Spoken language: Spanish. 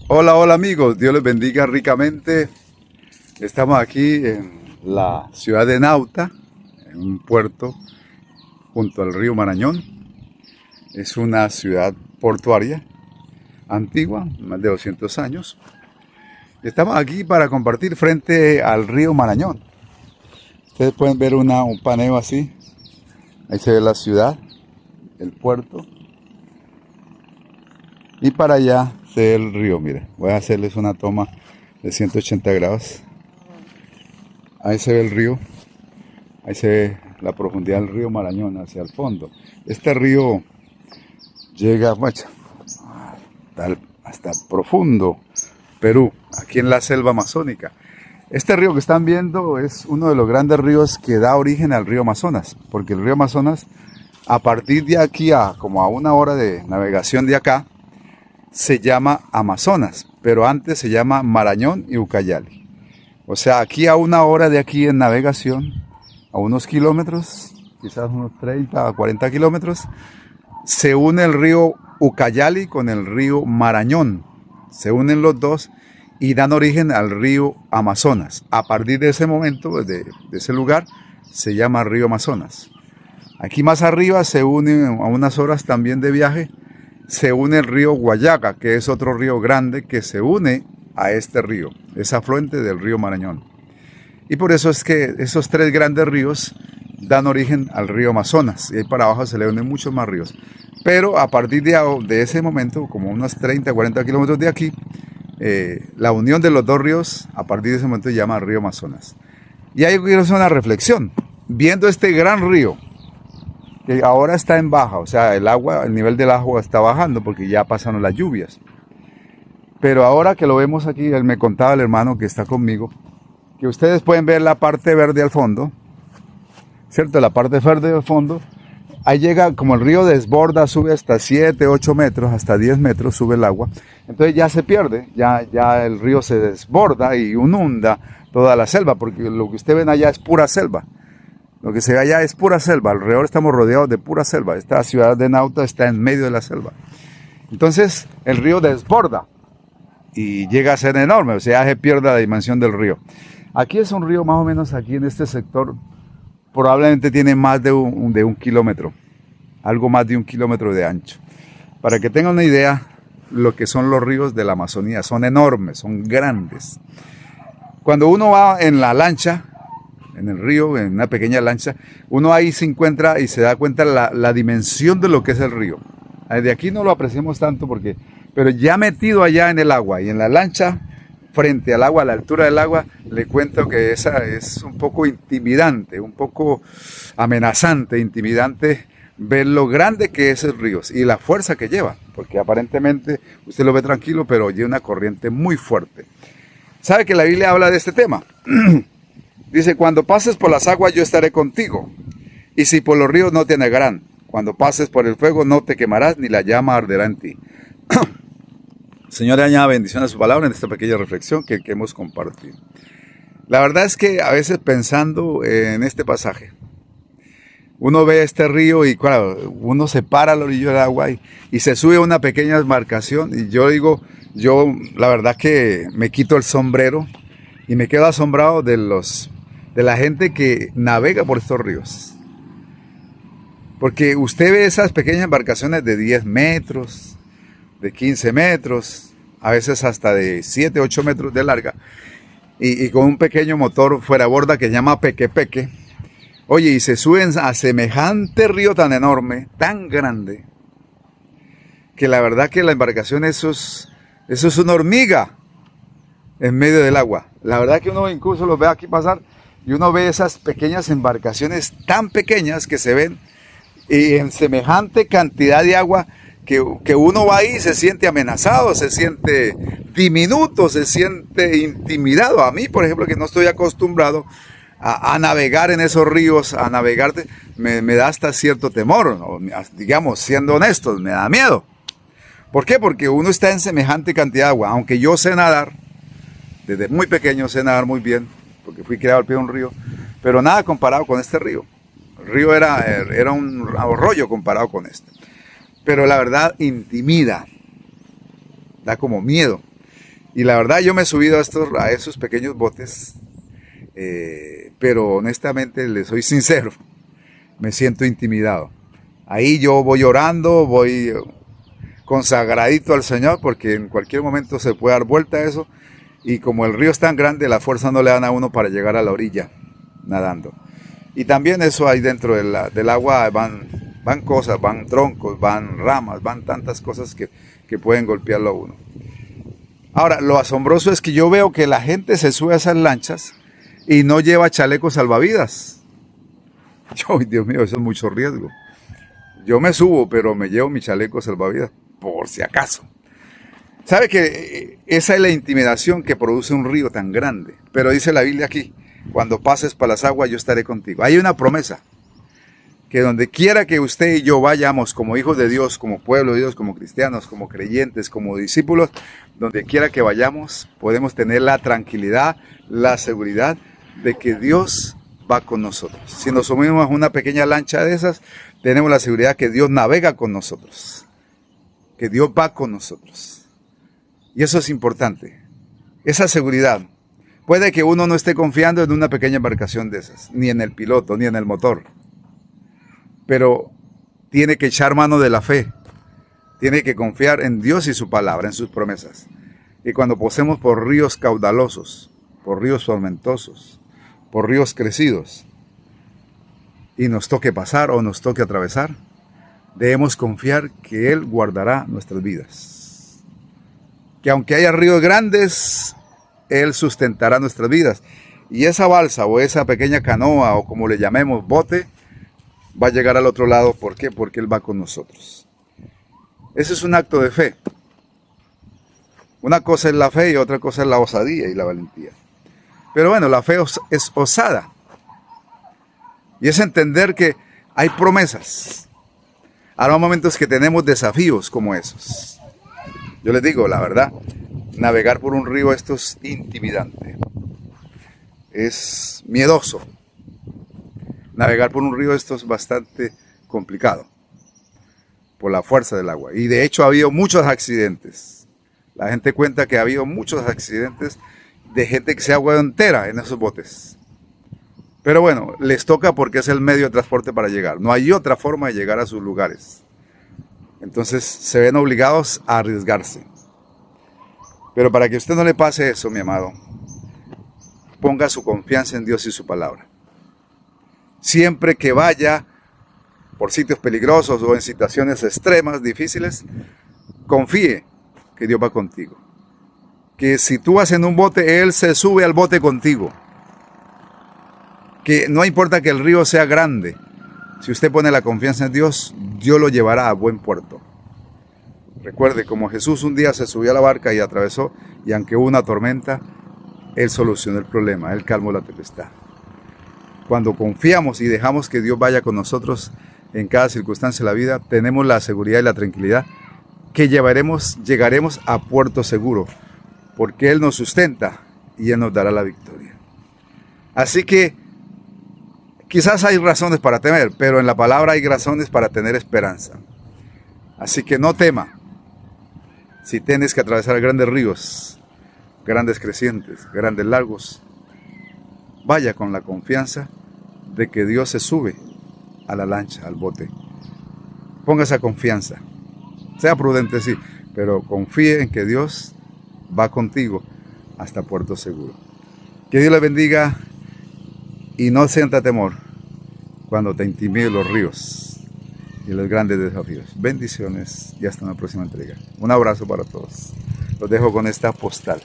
Hola, hola amigos, Dios les bendiga ricamente. Estamos aquí en la ciudad de Nauta, en un puerto junto al río Marañón. Es una ciudad portuaria antigua, más de 200 años. Estamos aquí para compartir frente al río Marañón. Ustedes pueden ver un paneo así. Ahí se ve la ciudad, el puerto. Y para allá se ve el río, mire. Voy a hacerles una toma de 180 grados. Ahí se ve el río. Ahí se ve la profundidad del río Marañón hacia el fondo. Este río llega hasta profundo Perú, aquí en la selva amazónica. Este río que están viendo es uno de los grandes ríos que da origen al río Amazonas, porque el río Amazonas, a partir de aquí a como a una hora de navegación de acá, se llama Amazonas, pero antes se llama Marañón y Ucayali. O sea, aquí a una hora de aquí en navegación, a unos kilómetros, quizás unos 30 a 40 kilómetros, se une el río Ucayali con el río Marañón. Se unen los dos y dan origen al río Amazonas. A partir de ese momento, de ese lugar, se llama río Amazonas. Aquí más arriba se une, a unas horas también de viaje, se une el río Guayaga, que es otro río grande que se une a este río, es afluente del río Marañón. Y por eso es que esos tres grandes ríos dan origen al río Amazonas, y ahí para abajo se le unen muchos más ríos. Pero a partir de ese momento, como unos 30, 40 kilómetros de aquí, la unión de los dos ríos, a partir de ese momento se llama río Amazonas. Y ahí quiero hacer una reflexión, viendo este gran río, que ahora está en baja, o sea, el nivel del agua está bajando porque ya pasaron las lluvias. Pero ahora que lo vemos aquí, él me contaba el hermano que está conmigo, que ustedes pueden ver la parte verde al fondo, ¿cierto? La parte verde al fondo, ahí llega, como el río desborda, sube hasta 7, 8 metros, hasta 10 metros sube el agua, entonces ya se pierde, ya el río se desborda y inunda toda la selva, porque lo que ustedes ven allá es pura selva. Lo que se ve allá es pura selva, alrededor estamos rodeados de pura selva. Esta ciudad de Nauta está en medio de la selva. Entonces el río desborda y llega a ser enorme, o sea, se pierde la dimensión del río. Aquí es un río más o menos, aquí en este sector, probablemente tiene más de un kilómetro, algo más de 1 kilómetro de ancho. Para que tengan una idea, lo que son los ríos de la Amazonía, son enormes, son grandes. Cuando uno va en la lancha, en el río, en una pequeña lancha, uno ahí se encuentra y se da cuenta la dimensión de lo que es el río. De aquí no lo apreciamos tanto pero ya metido allá en el agua y en la lancha, frente al agua, a la altura del agua, le cuento que esa es un poco intimidante, un poco amenazante, intimidante, ver lo grande que es el río y la fuerza que lleva, porque aparentemente usted lo ve tranquilo, pero lleva una corriente muy fuerte. ¿Sabe que la Biblia habla de este tema? Dice, cuando pases por las aguas yo estaré contigo, y si por los ríos no te anegarán, cuando pases por el fuego no te quemarás, ni la llama arderá en ti. Señor, añada bendición a su palabra en esta pequeña reflexión que hemos compartido. La verdad es que a veces pensando en este pasaje, uno ve este río y claro, uno se para al orillo del agua y se sube a una pequeña embarcación y yo la verdad que me quito el sombrero y me quedo asombrado de la gente que navega por estos ríos. Porque usted ve esas pequeñas embarcaciones de 10 metros, de 15 metros, a veces hasta de 7, 8 metros de larga, y con un pequeño motor fuera borda que se llama peque-peque. Oye, y se suben a semejante río tan enorme, tan grande, que la verdad que la embarcación eso es una hormiga en medio del agua. La verdad que uno incluso los ve aquí pasar y uno ve esas pequeñas embarcaciones tan pequeñas que se ven y en semejante cantidad de agua que uno va ahí y se siente amenazado, se siente diminuto, se siente intimidado. A mí, por ejemplo, que no estoy acostumbrado a navegar en esos ríos, a navegar, me da hasta cierto temor, ¿no? Digamos, siendo honestos, me da miedo. ¿Por qué? Porque uno está en semejante cantidad de agua, aunque yo sé nadar, desde muy pequeño sé nadar muy bien, porque fui criado al pie de un río, pero nada comparado con este río. El río era un arroyo comparado con este. Pero la verdad intimida, da como miedo. Y la verdad yo me he subido a esos pequeños botes, pero honestamente les soy sincero, me siento intimidado. Ahí yo voy orando, voy consagradito al Señor, porque en cualquier momento se puede dar vuelta a eso. Y como el río es tan grande, la fuerza no le dan a uno para llegar a la orilla nadando. Y también eso ahí dentro del agua van cosas, van troncos, van ramas, van tantas cosas que pueden golpearlo a uno. Ahora, lo asombroso es que yo veo que la gente se sube a esas lanchas y no lleva chalecos salvavidas. Yo, Dios mío, eso es mucho riesgo. Yo me subo, pero me llevo mi chaleco salvavidas, por si acaso. ¿Sabe que esa es la intimidación que produce un río tan grande? Pero dice la Biblia aquí, cuando pases por las aguas yo estaré contigo. Hay una promesa, que donde quiera que usted y yo vayamos como hijos de Dios, como pueblo de Dios, como cristianos, como creyentes, como discípulos, donde quiera que vayamos, podemos tener la tranquilidad, la seguridad de que Dios va con nosotros. Si nos subimos a una pequeña lancha de esas, tenemos la seguridad que Dios navega con nosotros, que Dios va con nosotros. Y eso es importante, esa seguridad. Puede que uno no esté confiando en una pequeña embarcación de esas, ni en el piloto, ni en el motor. Pero tiene que echar mano de la fe, tiene que confiar en Dios y su palabra, en sus promesas. Y cuando pasemos por ríos caudalosos, por ríos tormentosos, por ríos crecidos, y nos toque pasar o nos toque atravesar, debemos confiar que Él guardará nuestras vidas. Que aunque haya ríos grandes, Él sustentará nuestras vidas. Y esa balsa o esa pequeña canoa o como le llamemos bote, va a llegar al otro lado. ¿Por qué? Porque Él va con nosotros. Ese es un acto de fe. Una cosa es la fe y otra cosa es la osadía y la valentía. Pero bueno, la fe es osada. Y es entender que hay promesas. Habrá momentos que tenemos desafíos como esos. Yo les digo, la verdad, navegar por un río esto es intimidante. Es miedoso. Navegar por un río esto es bastante complicado por la fuerza del agua. Y de hecho ha habido muchos accidentes. La gente cuenta que ha habido muchos accidentes de gente que se ha ahogado entera en esos botes. Pero bueno, les toca porque es el medio de transporte para llegar. No hay otra forma de llegar a sus lugares. Entonces se ven obligados a arriesgarse. Pero para que a usted no le pase eso, mi amado, ponga su confianza en Dios y su palabra. Siempre que vaya por sitios peligrosos o en situaciones extremas, difíciles, confíe que Dios va contigo. Que si tú vas en un bote, Él se sube al bote contigo. Que no importa que el río sea grande, si usted pone la confianza en Dios, Dios lo llevará a buen puerto. Recuerde, como Jesús un día se subió a la barca y atravesó, y aunque hubo una tormenta, Él solucionó el problema, Él calmó la tempestad. Cuando confiamos y dejamos que Dios vaya con nosotros en cada circunstancia de la vida, tenemos la seguridad y la tranquilidad que llegaremos a puerto seguro, porque Él nos sustenta y Él nos dará la victoria. Así que quizás hay razones para temer, pero en la palabra hay razones para tener esperanza. Así que no tema si tienes que atravesar grandes ríos, grandes crecientes, grandes lagos. Vaya con la confianza de que Dios se sube a la lancha, al bote. Ponga esa confianza. Sea prudente, sí, pero confíe en que Dios va contigo hasta puerto seguro. Que Dios le bendiga y no sienta temor cuando te intimiden los ríos y los grandes desafíos. Bendiciones y hasta una próxima entrega. Un abrazo para todos. Los dejo con esta postal.